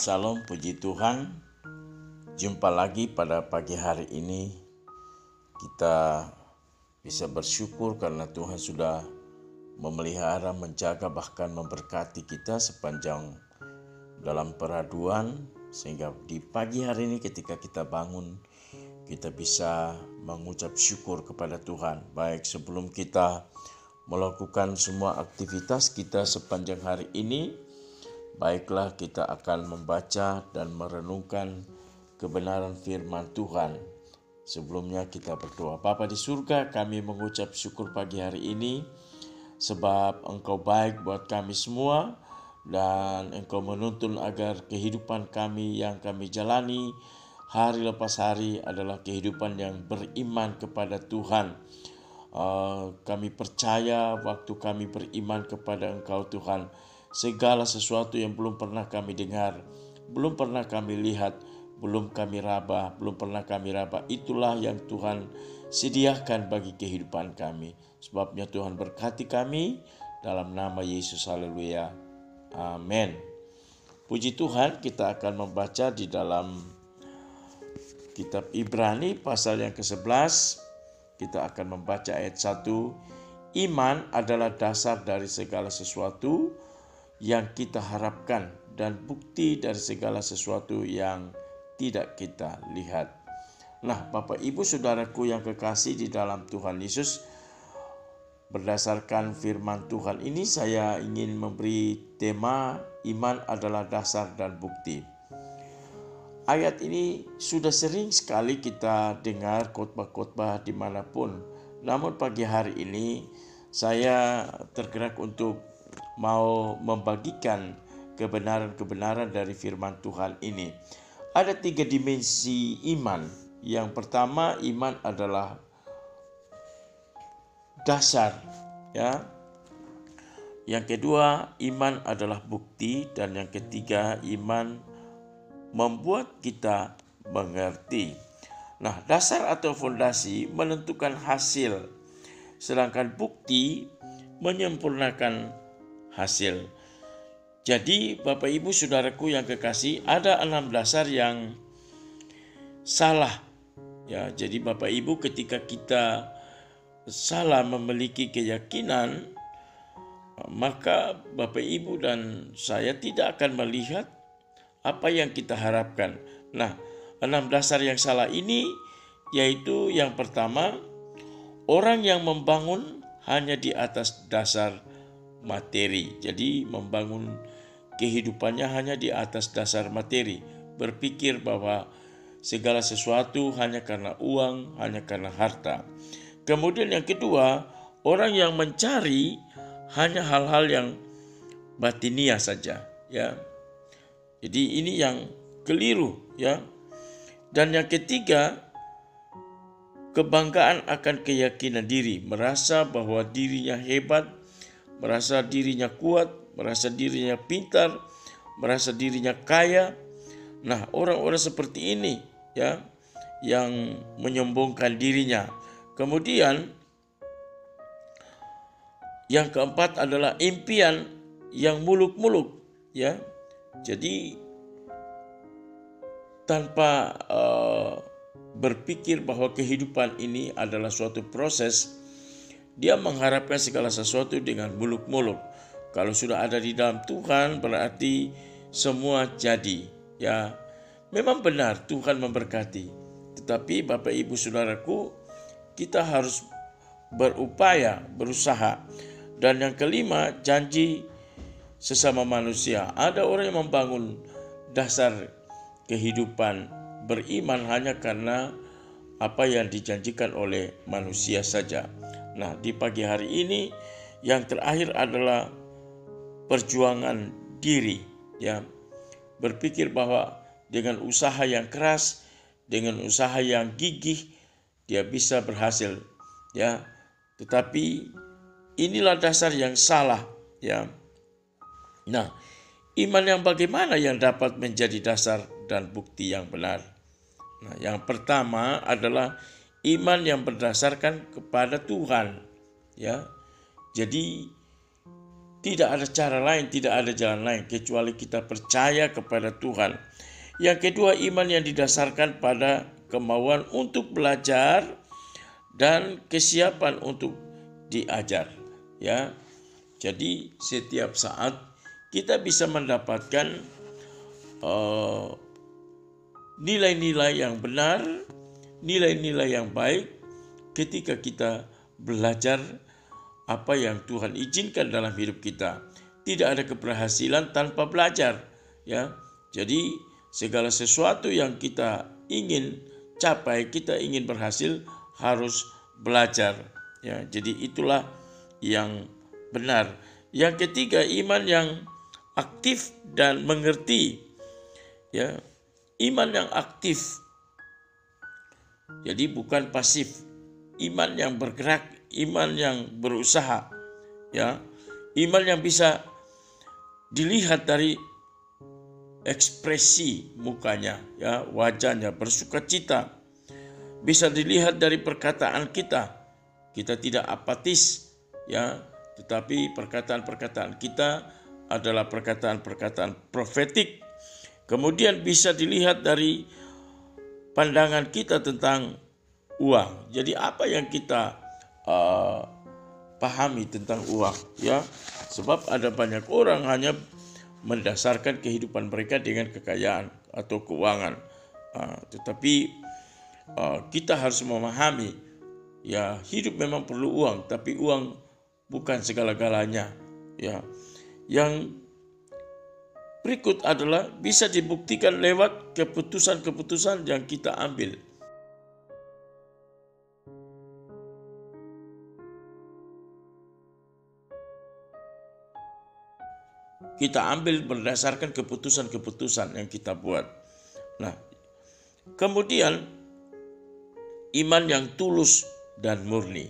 Salam, puji Tuhan. Jumpa lagi pada pagi hari ini. Kita bisa bersyukur karena Tuhan sudah memelihara, menjaga, bahkan memberkati kita sepanjang dalam peraduan. Sehingga di pagi hari ini ketika kita bangun, kita bisa mengucap syukur kepada Tuhan. Baik sebelum kita melakukan semua aktivitas kita sepanjang hari ini, baiklah kita akan membaca dan merenungkan kebenaran firman Tuhan. Sebelumnya kita berdoa. Bapa di surga, kami mengucap syukur pagi hari ini sebab Engkau baik buat kami semua dan Engkau menuntun agar kehidupan kami yang kami jalani hari lepas hari adalah kehidupan yang beriman kepada Tuhan. Kami percaya waktu kami beriman kepada Engkau Tuhan, segala sesuatu yang belum pernah kami dengar, belum pernah kami lihat, belum pernah kami raba, itulah yang Tuhan sediakan bagi kehidupan kami. Sebabnya Tuhan berkati kami dalam nama Yesus, haleluya, amin. Puji Tuhan, kita akan membaca di dalam kitab Ibrani pasal yang ke-11. Kita akan membaca ayat 1. Iman adalah dasar dari segala sesuatu yang kita harapkan dan bukti dari segala sesuatu yang tidak kita lihat. Nah, Bapak Ibu Saudaraku yang kekasih di dalam Tuhan Yesus, berdasarkan firman Tuhan ini saya ingin memberi tema iman adalah dasar dan bukti. Ayat ini sudah sering sekali kita dengar khotbah-khotbah dimanapun. Namun pagi hari ini saya tergerak untuk mau membagikan kebenaran-kebenaran dari firman Tuhan ini. Ada 3 dimensi iman. Yang pertama, iman adalah dasar, ya. Yang kedua, iman adalah bukti, dan yang ketiga, iman membuat kita mengerti. Nah, dasar atau fondasi menentukan hasil, sedangkan bukti menyempurnakan hasil. Jadi Bapak Ibu Saudaraku yang kekasih, ada 6 dasar yang salah. Ya, jadi Bapak Ibu ketika kita salah memiliki keyakinan, maka Bapak Ibu dan saya tidak akan melihat apa yang kita harapkan. Nah, 6 dasar yang salah ini yaitu yang pertama, orang yang membangun hanya di atas dasar materi. Jadi membangun kehidupannya hanya di atas dasar materi, berpikir bahwa segala sesuatu hanya karena uang, hanya karena harta. Kemudian yang kedua, orang yang mencari hanya hal-hal yang batiniah saja, ya. Jadi ini yang keliru, ya. Dan yang ketiga, kebanggaan akan keyakinan diri, merasa bahwa dirinya hebat, merasa dirinya kuat, merasa dirinya pintar, merasa dirinya kaya. Nah, orang-orang seperti ini, ya, yang menyombongkan dirinya. Kemudian yang keempat adalah impian yang muluk-muluk, ya. Jadi tanpa berpikir bahwa kehidupan ini adalah suatu proses, dia mengharapkan segala sesuatu dengan muluk-muluk. Kalau sudah ada di dalam Tuhan berarti semua jadi, ya. Memang benar Tuhan memberkati, tetapi Bapak Ibu Saudaraku, kita harus berupaya, berusaha. Dan yang kelima, janji sesama manusia. Ada orang yang membangun dasar kehidupan beriman hanya karena apa yang dijanjikan oleh manusia saja. Nah, di pagi hari ini yang terakhir adalah perjuangan diri, ya. Berpikir bahwa dengan usaha yang keras, dengan usaha yang gigih, dia bisa berhasil, ya. Tetapi inilah dasar yang salah, ya. Nah, iman yang bagaimana yang dapat menjadi dasar dan bukti yang benar? Nah, yang pertama adalah iman yang berdasarkan kepada Tuhan, ya. Jadi Tidak ada cara lain, tidak ada jalan lain kecuali kita percaya kepada Tuhan. Yang kedua, iman yang didasarkan pada kemauan untuk belajar dan kesiapan untuk diajar. Ya, jadi setiap saat kita bisa mendapatkan nilai-nilai yang benar, nilai-nilai yang baik ketika kita belajar apa yang Tuhan izinkan dalam hidup kita. Tidak ada keberhasilan tanpa belajar, ya. Jadi segala sesuatu yang kita ingin capai, kita ingin berhasil, harus belajar, ya. Jadi itulah yang benar. Yang ketiga, iman yang aktif dan mengerti, ya. Iman yang aktif, jadi bukan pasif. Iman yang bergerak, iman yang berusaha, ya. Iman yang bisa dilihat dari ekspresi mukanya, ya, wajahnya bersukacita. Bisa dilihat dari perkataan kita. Kita tidak apatis, ya, tetapi perkataan-perkataan kita adalah perkataan-perkataan profetik. Kemudian bisa dilihat dari pandangan kita tentang uang. Jadi apa yang kita pahami tentang uang, ya. Sebab ada banyak orang hanya mendasarkan kehidupan mereka dengan kekayaan atau keuangan. Tetapi kita harus memahami, ya, hidup memang perlu uang, tapi uang bukan segala-galanya, ya. Yang berikut adalah bisa dibuktikan lewat keputusan-keputusan yang kita ambil. Kita ambil berdasarkan keputusan-keputusan yang kita buat. Nah, kemudian iman yang tulus dan murni.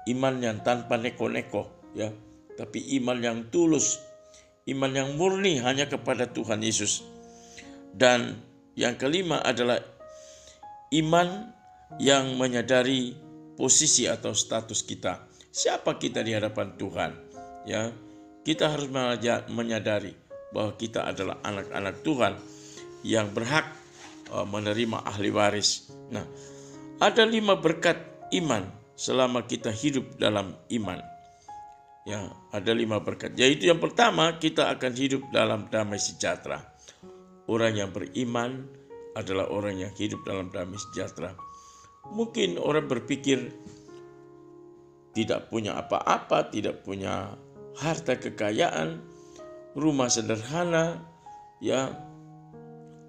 Iman yang tanpa neko-neko, ya, tapi iman yang tulus, iman yang murni hanya kepada Tuhan Yesus. Dan yang kelima adalah iman yang menyadari posisi atau status kita. Siapa kita di hadapan Tuhan, ya. Kita harus menyadari bahwa kita adalah anak-anak Tuhan yang berhak menerima ahli waris. Nah, ada 5 berkat iman selama kita hidup dalam iman. Ya, ada 5 berkat. Yaitu yang pertama, kita akan hidup dalam damai sejahtera. Orang yang beriman adalah orang yang hidup dalam damai sejahtera. Mungkin orang berpikir tidak punya apa-apa, tidak punya harta kekayaan, rumah sederhana, ya,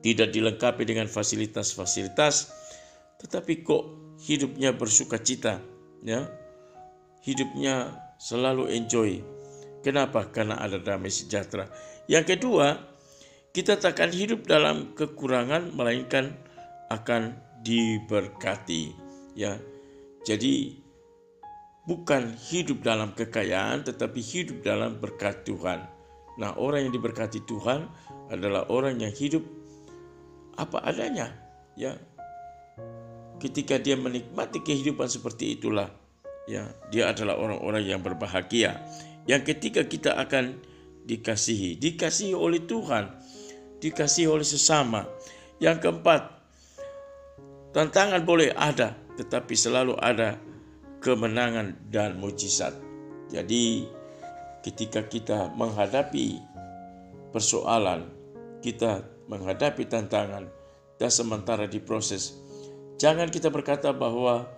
tidak dilengkapi dengan fasilitas-fasilitas, tetapi kok hidupnya bersukacita, ya. Hidupnya selalu enjoy. Kenapa? Karena ada damai sejahtera. Yang kedua, kita takkan hidup dalam kekurangan, melainkan akan diberkati, ya. Jadi bukan hidup dalam kekayaan, tetapi hidup dalam berkat Tuhan. Nah, orang yang diberkati Tuhan adalah orang yang hidup apa adanya, ya. Ketika dia menikmati kehidupan seperti itulah, ya, dia adalah orang-orang yang berbahagia. Yang ketiga, kita akan dikasihi oleh Tuhan, dikasihi oleh sesama. Yang keempat, tantangan boleh ada, tetapi selalu ada kemenangan dan mujizat. Jadi ketika kita menghadapi persoalan, kita menghadapi tantangan dan sementara diproses, jangan kita berkata bahwa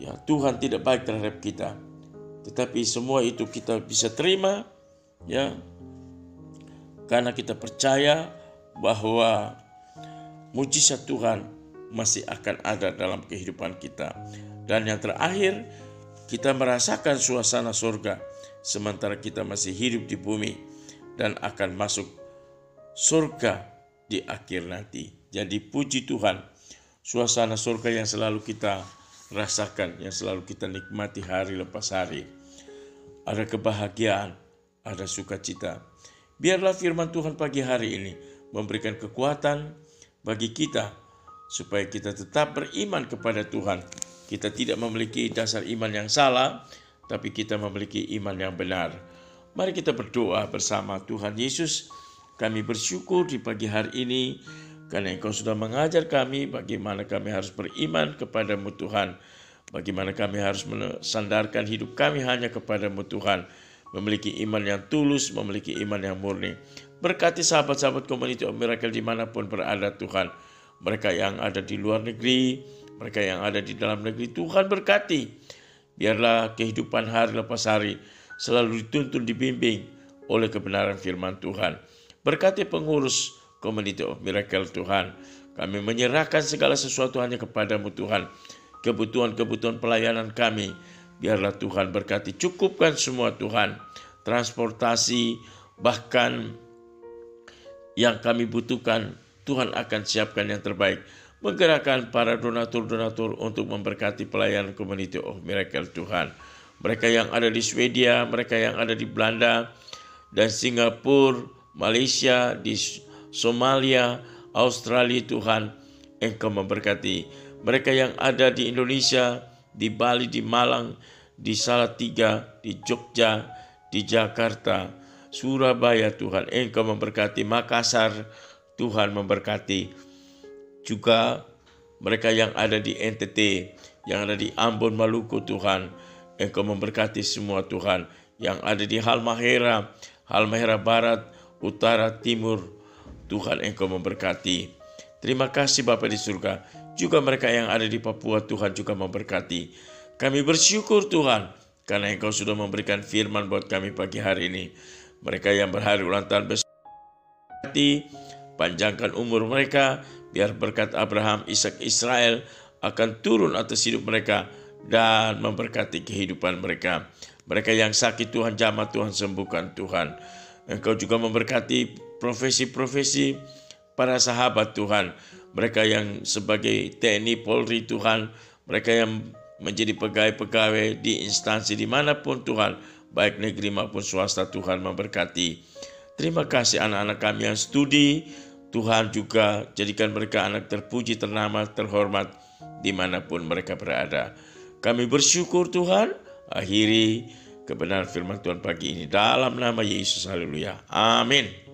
ya Tuhan tidak baik terhadap kita. Tetapi semua itu kita bisa terima, ya, karena kita percaya bahwa mujizat Tuhan masih akan ada dalam kehidupan kita. Dan yang terakhir, kita merasakan suasana surga sementara kita masih hidup di bumi dan akan masuk surga di akhir nanti. Jadi puji Tuhan, suasana surga yang selalu kita rasakan, yang selalu kita nikmati hari lepas hari. Ada kebahagiaan, ada sukacita. Biarlah firman Tuhan pagi hari ini memberikan kekuatan bagi kita supaya kita tetap beriman kepada Tuhan. Kita tidak memiliki dasar iman yang salah, tapi kita memiliki iman yang benar. Mari kita berdoa bersama. Tuhan Yesus, kami bersyukur di pagi hari ini karena Engkau sudah mengajar kami bagaimana kami harus beriman kepadamu Tuhan. Bagaimana kami harus mensandarkan hidup kami hanya kepadamu Tuhan. Memiliki iman yang tulus, memiliki iman yang murni. Berkati sahabat-sahabat Community of Miracle dimanapun berada Tuhan. Mereka yang ada di luar negeri, mereka yang ada di dalam negeri, Tuhan berkati. Biarlah kehidupan hari lepas hari selalu dituntun, dibimbing oleh kebenaran firman Tuhan. Berkati pengurus Community of Miracle Tuhan. Kami menyerahkan segala sesuatu hanya kepadamu Tuhan. Kebutuhan-kebutuhan pelayanan kami, biarlah Tuhan berkati. Cukupkan semua Tuhan. Transportasi, bahkan yang kami butuhkan, Tuhan akan siapkan yang terbaik. Menggerakkan para donatur-donatur untuk memberkati pelayanan Community of Miracle Tuhan. Mereka yang ada di Swedia, mereka yang ada di Belanda dan Singapura, Malaysia, di Somalia, Australia Tuhan, Engkau memberkati. Mereka yang ada di Indonesia, di Bali, di Malang, di Salatiga, di Jogja, di Jakarta, Surabaya Tuhan, Engkau memberkati. Makassar, Tuhan memberkati. Juga mereka yang ada di NTT, yang ada di Ambon, Maluku Tuhan, Engkau memberkati semua Tuhan. Yang ada di Halmahera Barat, Utara, Timur, Tuhan Engkau memberkati. Terima kasih Bapa di surga. Juga mereka yang ada di Papua Tuhan juga memberkati. Kami bersyukur Tuhan karena Engkau sudah memberikan firman buat kami pagi hari ini. Mereka yang berhari ulang tahun bersyukur, panjangkan umur mereka, biar berkat Abraham, Ishak, Israel akan turun atas hidup mereka dan memberkati kehidupan mereka. Mereka yang sakit Tuhan jamah, Tuhan sembuhkan Tuhan. Engkau juga memberkati profesi-profesi para sahabat Tuhan. Mereka yang sebagai TNI Polri Tuhan, mereka yang menjadi pegawai-pegawai di instansi dimanapun Tuhan, baik negeri maupun swasta, Tuhan memberkati. Terima kasih anak-anak kami yang studi, Tuhan juga jadikan mereka anak terpuji, ternama, terhormat dimanapun mereka berada. Kami bersyukur Tuhan, akhiri kebenaran firman Tuhan pagi ini dalam nama Yesus, haleluya, amin.